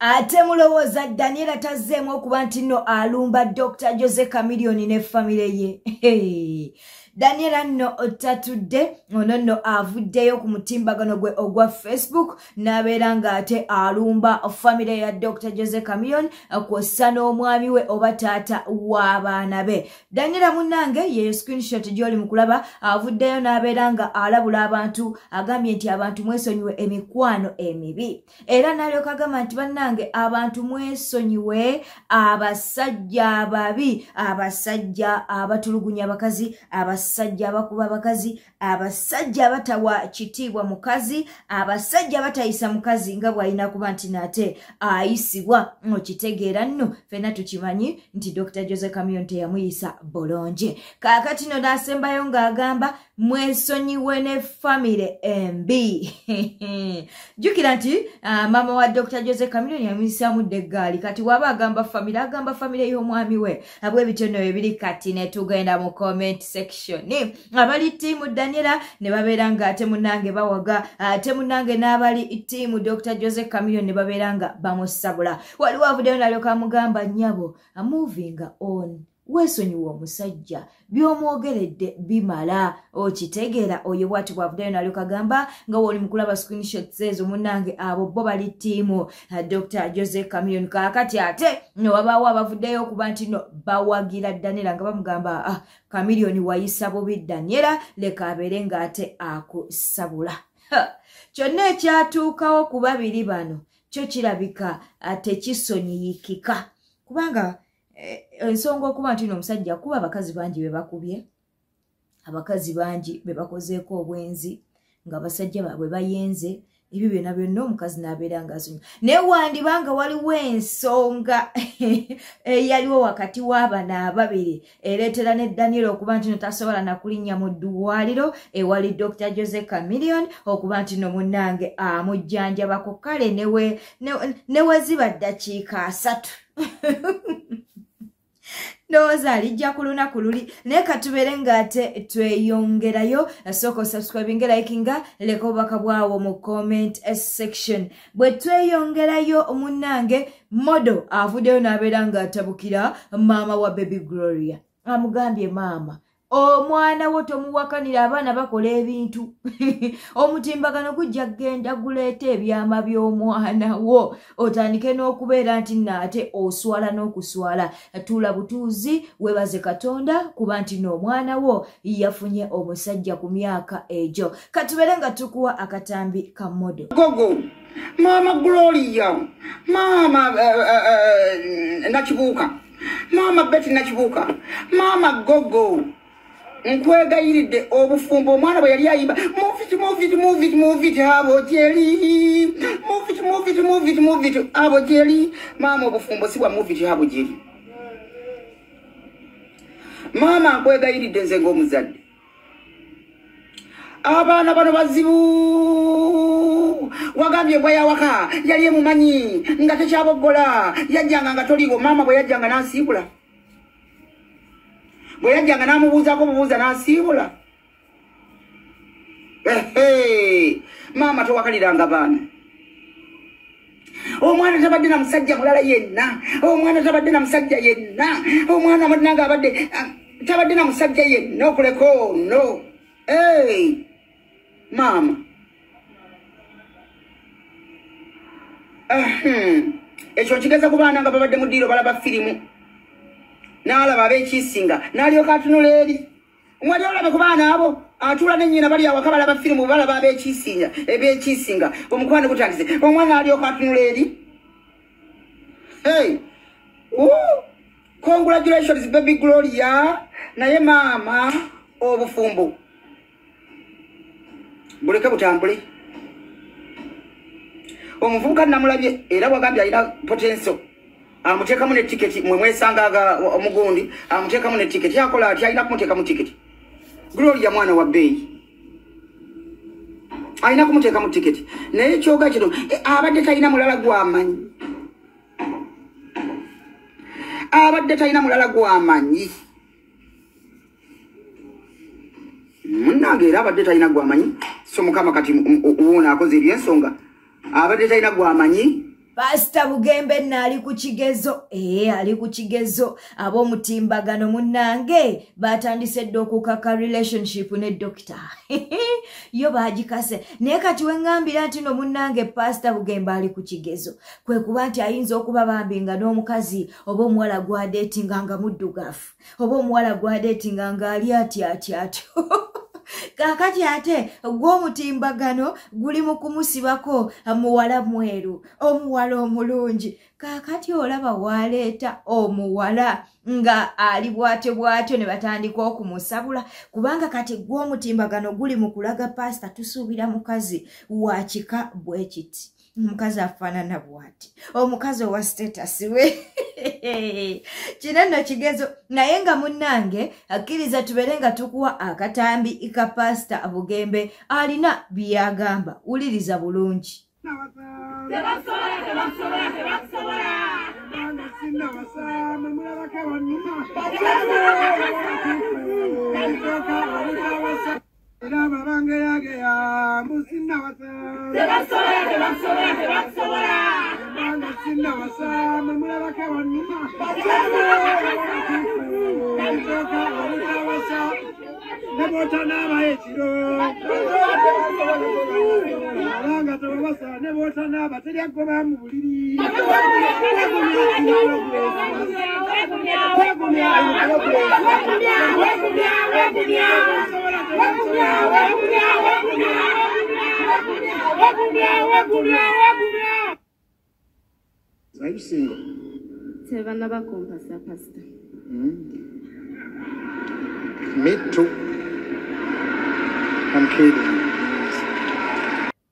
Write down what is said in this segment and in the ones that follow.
Ate mulowooza Daniela tazzeemu okuba nti nno alumba Dr. Jose Chameleone ne famire ye. Daniela nno tatudde ono nno avuddeyo ku mutimbagano gwe ogwa Facebook n'abeera ng'ate alumba famire ya Dr. Jose Chameleone kw'ossa n'omwami we oba taata w'abaana be. Daniela munnange yeyo screenshot gy'oli mu kulaba avuddeyo n'abeera nga alabula abantu agambye nti abantu mwesonyiwe emikwano emibi era n'alyoka agamba nti bannange abantu mwesonyiwe abasajja ababi abasajja abatulugunya abakazi abasajja abakuba abakazi abasajja abatawa kitiibwa mukazi abasajja abatayisa mukazi nga bw'alina kuba nti nate ayisibwa okitegeera nno ffenna tukimanyi nti Dr. Jose Chameleone teyamuyisa bulungi kaakati no n'asembayo ng'agamba mwesonyiwe ne famire embi jjukira nti mama wa Dr. Jose Chameleone yamuyisaamu deggaali kati waba agamba famire y'omwami we abwe bitono ebiri kati ne tugenda mu comment section abali tiimu Daniela ne babeera nga ate munnange bawaga ate munnange n'abali tiimu Dr. Jose Chameleone ne babeera nga bamusabula waliwo avuddeyo n'alyoka amugamba nnyabo moving on weesonyiwa omusajja by'omwogeredde bimala okitegeera oyo bw'ati bw'avuddeyo n'alyoka agamba nga woli mu kulaba screenshots ezo munnange abo bo bali ttiimu Dr. Jose Chameleone kaakati ate wabaawo abavuddeyo okuba nti no bawagira Daniela nga bamugamba Chameleone wayisa bubi Daniela leka abeere ng'ate akusabula kyonna ekyatuukawo ku babiri bano kyo kirabika tekisonyiyikika kubanga ensonga okuba nti omusajja kuba abakazi bangi be bakubye abakazi bangi be bakozeeko obwenzi nga abasajja baabwe bayenze ebyo byonna byonna omukazi n'abeera ng'asonyiwa naye wandibanga waliwo ensonga eyaliwo wakati w'abano ababiri ereetera ne Daniela okuba nti no tasobola nakulinnya mu ddwaliro ewali Dr. Jose Chameleone okuba nti no munnange amujjanjabako kale ne we ziba ddakiika 3 ndowooza alijja ku lunaku luli naye katubeere ng'ate tweyongerayo sooka subscribinga likinga leka obubaka bwawo mu comment section bwe tweyongerayo munnange modo avuddeyo n'abeera ng'atabukira maama wa Baby Gloria amugambye maama omwana wo tomuwakanira abaana bakola ebintu omutimbagano gujja genda guleeta ebyama by'omwana wo otandike n'okubeera nti naate oswala n'okuswala tuula butuuzi webaze Katonda kuba nti n'omwana wo yafunye omusajja ku myaka egyo katubeere nga tukuwa akatambi ka modo gogo mama Gloria mama Nakibuuka mama Betty Nakibuuka mama gogo nkwegayiridde obufumbo omwana bwe yali ayimba muviti abo gyeri muviti abo gyeri maama obufumbo si bwa muviti abo gyeri maama nkwegayiridde nze ng'omuzadde abaana bano bazibu wagambye bwe yawaka yali emumanyi nga tekyaboggola yajjanga nga toliiwo maama bwe yajjanga n'ansiibula bwe yajjanga n'amubuuzaako obubuuza n'ansiibula maama towakaliranga baana omwana tabadde na musajja mulala yenna omwana tabadde na musajja yenna omwana nange abadde tabadde na musajja yenna okuleko no maama ekyo kigeza ku baana nga babadde mu ddiiro balaba firimu n'alaba ab'ekiisinga n'alyoka atunula eri mwali olabe ku baana abo atula n'ennyina bali awaka balaba firimu balaba eb'ekiisinga omukwano gutandise omwana alyoka atunula eri congratulations Baby Gloria naye maama obufumbo buleke butambule omuvubuka namulabye era wagambye alina potential amuteekamu ne tiketi mwe mwesangaga omugundi amuteekamu ne tiketi akola ati alina kumuteekamu tiketi Gloria mwana wa bbeeyi alina kumuteekamu tiketi naye kyoga kino abadde talina mulala gw'amanyi abadde talina mulala gw'amanyi munnange era abadde talina gw'amanyi so mukama kati uwona akoze ebyensonga abadde talina gw'amanyi Pastor Bugembe nali ku kigezo ali ku kigezo ab'omutimbagano munnange batandise dde okukaka relationship ne doctor yo bagikase naye kati wengambira nti no munnange Pastor Bugembe ali ku kigezo kwe kuba nti ayinza okuba bambinga n'omukazi oba omuwala gwa datinga nga muddugavu oba omuwala gwa datinga nga ali atyo kakati ate gw'omutimbagano guli mu kumusibako muwala mweru omuwala omulungi kakati olaba waleeta omuwala nga ali bwatyo ne batandika okumusabula kubanga kati gw'omutimbagano guli mu kulaga pasita tusuubira mukazi wa kika bwe kiti omukazi afaanana bwati omukazi owa status we kino nno kigezo naye nga munnange akkiriza tubeere nga tukuwa akatambi ka Pastor Bugembe alina byagamba wuliriza bulungi Are you single? Sevana Kumpasa, Pastor. Me too. I'm kidding.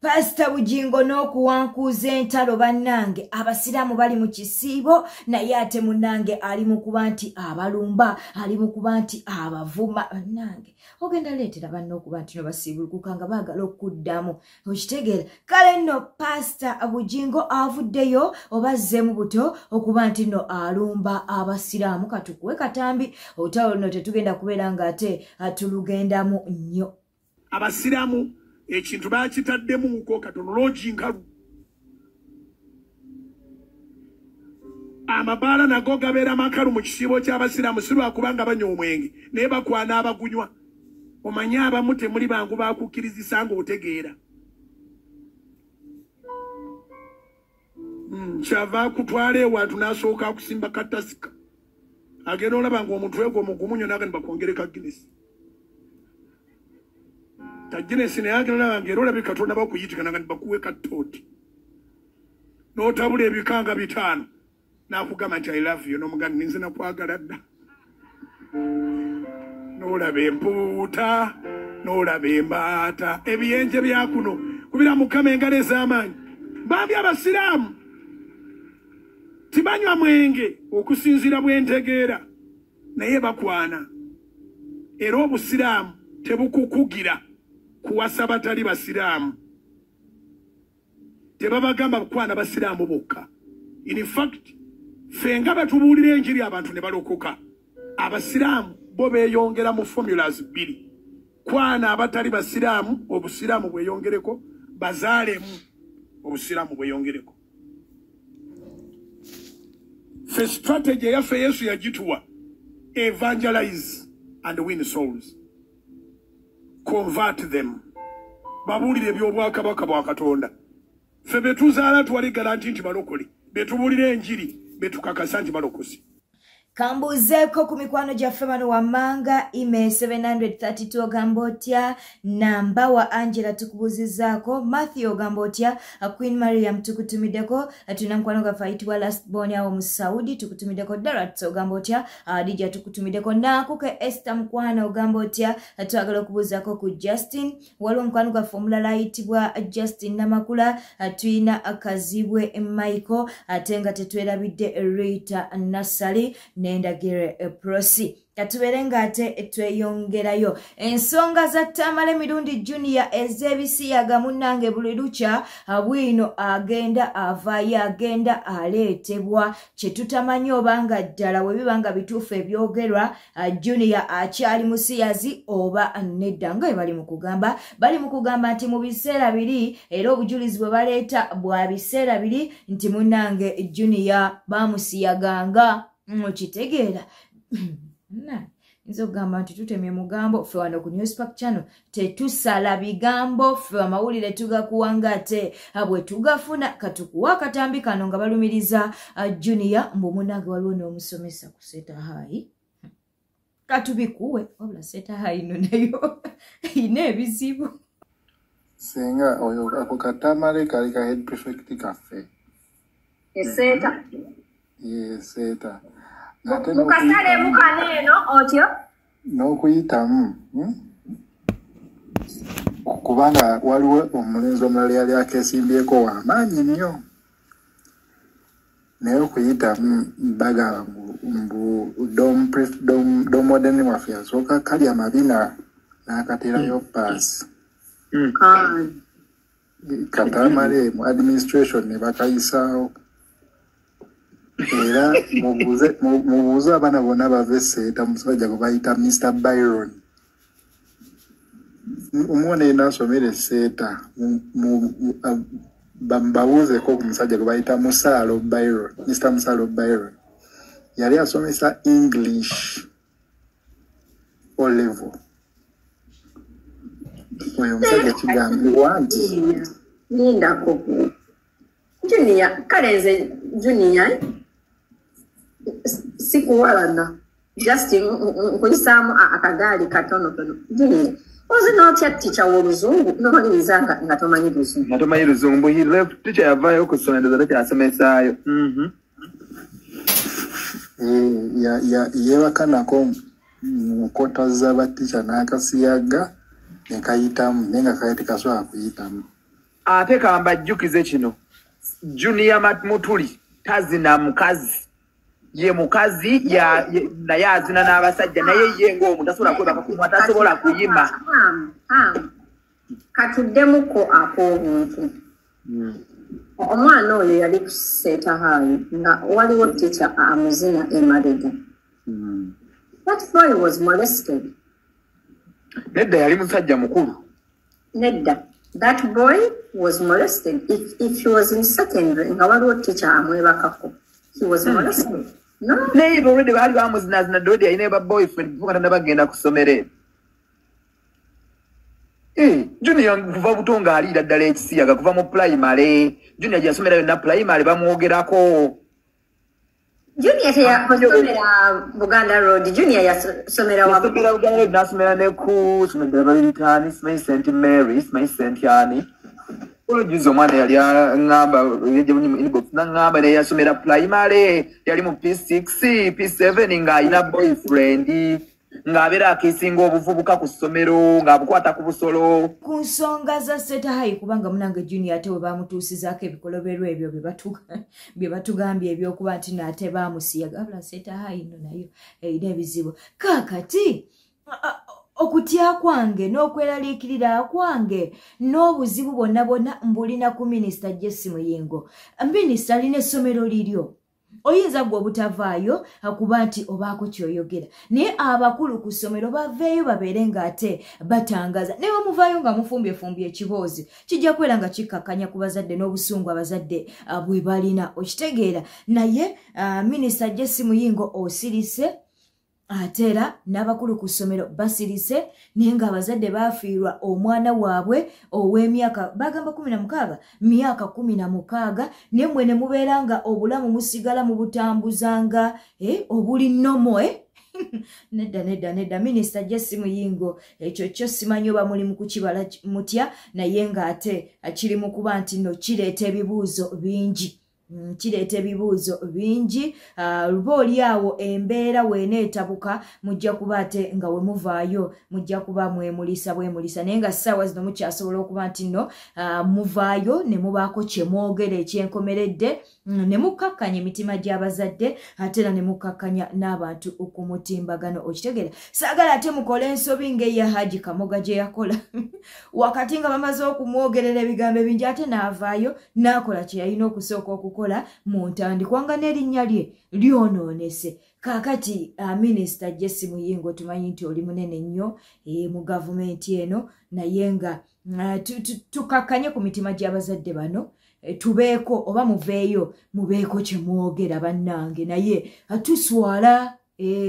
Pastor Bujingo n'okuwankuza entalo bannange abasiraamu bali mu kisiibo naye ate munnange ali mu kuba nti abalumba ali mu kuba nti abavuma bannange ogenda leetera banna okuba nti no basiibulukuka nga baagala okuddamu okitegeera kale nno Pastor Bujingo avuddeyo oba azzeemu buto okuba nti no alumba abasiraamu katukuwe katambi olutalo luno tetugenda kubeera ng'ate tulugendamu nnyo abasiraamu ekintu bakitaddemu ko katono logi nkalu amabaala nago gabeera makalu mu kisiibo ky'abasiraamu si lwakubanga banywa omwenge naye bakwana abagunywa omanye abamu temuli bangu bakukkirizisa ng'otegeera kyava kutwala ewantu n'asooka akusimba katasika agenda olaba ng'omutwe gwo mugumunyo naga ne bakwongereka Guinness Guinness ne agala ngero labi katonda bakuyitika nanga bakuwe katoti no tabule ebikanga bitano nakugamba nti I love you no mugani ninze nakwagala dda no labe empuuta no labe embata ebiyenje byakuno kubira mukama engalo ez'amaanyi bambi abasiraamu tibanywa mwenge okusinzira bwentegeera naye bakwana era obusiraamu tebukukugira kuwasa batali basiraamu tebabagamba kwana basiraamu bokka in fact fenga batubuulira enjiri abantu ne balokoka abasiraamu bo beeyongera mu formulas bbiri kwana abatali basiraamu obusiraamu bweyongereko bazaalemu obusiraamu bweyongereko fe strategy yaffe Yesu yagituwa evangelize and win souls convert them babulire by'obwakabaka bwa Katonda fe betuzaala twali garanti nti balokole betubulire enjiri betukakasa nti balokosi Kambuzeeko ku mikwano gyaffe bano wammanga email 732 ogambotya namba wa Angela tukubuzizaako Matthew ogambotya Queen Mariam tukutumiddeko tuna mukwano gaffe ayitibwa last born awo mu Saudi tukutumiddeko Darat ogambotya Adija tukutumiddeko Nakuke Esther mukwano ogambotya twagala okubuuzaako ku Justin waliwo mukwano gaffe omulala ayitibwa Justin Namakula tuyina Kazibwe Michael ate nga tetwerabidde Rita Nassali n'endagire prosi katubere ngate tweyongerayo ensonga za Tamale Mirundi Junior ezebisiyaga munnange buli lucha bwino agenda avayo agenda aleetebwa kyetutamanyi obanga ddala webibanga bituufu ebyogerwa Junior akyali musiyazi oba nedda nga bali mu kugamba nti mu biseera biri era obujulizi bwe baleeta bwa biseera biri nti munnange Junior bamusiyaganga okitegeera nzo gamba nti tutemye mugambo ffe wano ku Newspark Channel tetusala bigambo ffe amawulire tugakuwanga ate bwe tugafuna katukuwa katambi kano nga balumiriza Junior mbu munnange waliwo n'omusomesa ku Seta High katubikuwe wabula Seta High no nayo ine ebizibu Senga oyo ako Katamale kali ka head prefect cafe. Eseta. Seta. Mukasale mukaneno otyo. N'okuyitamu. Kubanga waliwo omulenzi omulala yali akeesimbyeko w'amaanyi nnyo. Naye okuyitamu bagala mbu dom modern waffe yasooka kali amabina n'akaterayo paasi. Katamale mu administration ne bakayisaawo. Era mubuuze abaana bonna bava Seta musajja gwe bayita Mr. Byron. Omwana yenna asomera Seta babuuzeko ku musajja gwe bayita Musalo Byron, Mr. Musalo Byron. Yali asomesa English O level. Oyo musajja kigambibwa nti Nindako. Junior, kalenze Junior. Sikuwalana. Just nkulisamu akagaali katono. Junior. Was not teacher w'oluzungu n'omaliriza nga tomanyi luzungu. Tomanyi luzungu. He left teacher yavaayo okusomesa that asomesaayo. Yeewakanako nkota z'abateacher n'akasiyaga ne kayitamu naye nga kali tekasobola kuyitamu. Ate kambajjukize kino. Junior Mutuli tazina mukazi. Ye mukazi naye azina n'abasajja naye ye ng'omu tasobola kwebaka ku muntu tasobola kuyima. Katuddemuko ak'obuntu. Omwana oyo yali ku Seta High nga waliwo teacher amuzina emabega. That boy was molested. Nedda yali musajja mukulu. Nedda. That boy was molested. If he was in secondary, nga waliwo teacher amwebakako. He was molested. No. Naye already baali bamuzinazina dodi ayina ba boyfriend kuba tanda bagenda kusomera. Junior kuva buto nga alira ddala ekisiyaga kuva mu primary. Junior yasomera yonna primary bamwogerako. Junior yasomera Buganda Road. Junior yasomera wa Buganda Road nasomera ne ku somera Balitani, St. Mary's, St. Anne. Juzo mwana yali ngamba yeje inbox ngamba ne yasomera primary yali mu P6 P7 nga ina boyfriend ngabera akisinga obuvubuka ku ssomero ng'abukwata ku busolo ku nsonga za Seta High kubanga munange Junior ate we bamutuusizaako ebikoloberwa ebyo bye batugambye ebyokuba nti naate baamusiyaga abula Seta High no nayo erina ebizibu kaakati okutya kwange n'okweraliikirira kwange n'obuzibu bonna mbulina ku Minisita Jesse Muyingo. Minisita alina essomero liryo. Oyinza gwe obutavaayo akuba nti obaako ky'oyogera. Naye abakulu ku ssomero baveeyo babeere ng'ate batangaza. Naye bamuvaayo nga mufumbyefumbye ekiboozi. Kijja kwera nga kikkakkanya ku bazadde n'obusungu abazadde bwe balina. Okitegeera. Naye Minisita Jesse Muyingo osirise atera n'abakulu ku ssomero basirise naye ng'abazadde baafiirwa omwana waabwe ow'emyaka bagamba 16 myaka 16 naye mmwe ne mubeera nga obulamu musigala mu butambuzanga obuli nnomo nedda Minisita Jesse Muyingo ekyo kyo simanyi oba muli mu kukibala mutya naye ng'ate kiri mu kuba nti no kireeta ebibuuzo bingi kireeta ebibuuzo bingi luba oli awo embeera weeneetabuka mujja kuba ate nga we muvaayo mujja kuba mwemulisa bwemulisa naye nga ssaawa zino mukyasobola okuba nti nno muvaayo ne mubaako kye mwogera ekyenkomeredde ne mukkakkanya emitima gy'abazadde ate era ne mukkakkanya n'abantu ku mutimbagano okitegeera saagala ate mukole ensobi ng'eya Haji Kamoga gye yakola wakati nga bamaze okumwogerera ebigambo ebingi ate n'avaayo n'akola kye yalina okusooka okukola mu ntandikwa n'erinnya lye lyonoonese kaakati minisita Jesse Muyingo tumanyi nti oli munene nnyo mu gavumenti eno naye nga tukakkanye ku mitima gy'abazadde bano tubeeko oba muveeyo mubeeko kye mwogera bannange naye tuswala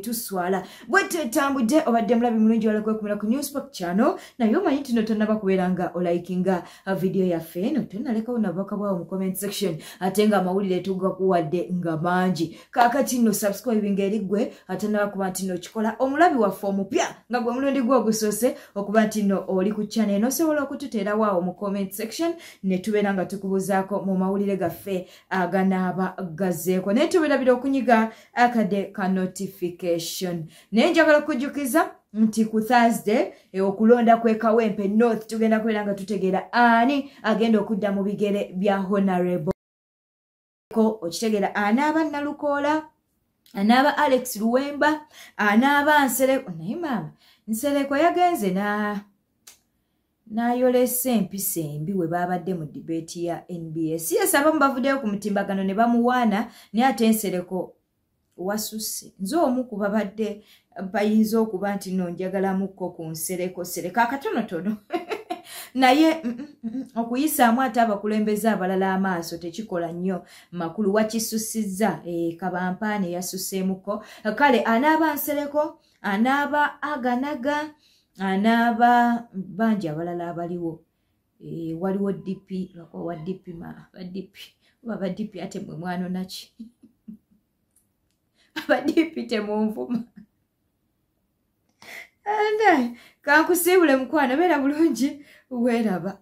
tuswala bwete etambudde obadde mulabi mulungi wala kwekumira ku Newspark channel naye omanyi nti tonnaba kubeera nga olikinga video yaffe eno tonnalekawo nabaka bwawo mu comment section ate nga amawulire tugakuwadde nga mangi kaakati nno subscribing eri ggwe ate naba kuba nti nno kikola omulabi waffe omupya nga gwe mulundi gwe ogusoose okuba nti nno oli ku channel eno osobola okututeera waawo mu comment section ne tubeera nga tukubuzaako mu mawulire gaffe aganaaba gazzeeko naye tubeerabira okunyiga akade ka notification naye njagala okujjukiza nti ku Thursday okulonda kwe Kawempe North tugenda kubeera nga tutegeera ani agenda okudda mu bigere bya Honorable ko okitegeera anaaba Nalukoola anaaba Alex Luwemba anaaba Nsereko naye maama Nsereko yagenze n'ayolesa empisa embi we baabadde mu debate ya NBS yes abamu bavuddeyo ku mutimbagano ne bamuwaana naye ate Nsereko wasusse nze omu ku babadde bayinza okuba nti no njagalamukko ku Nsereko Sereka akatonotono naye okuyisaamu ate abakulembeze abalala amaaso tekikola nnyo makulu wakisussizza Kabampaane yasusseemuko kale anaaba Nsereko anaaba Aganaga anaaba bangi abalala abaliwo waliwo DP wa DP baba DP ate mwe mwanonaki abadipite munvuma kankusiibule mukwano beera bulungi weeraba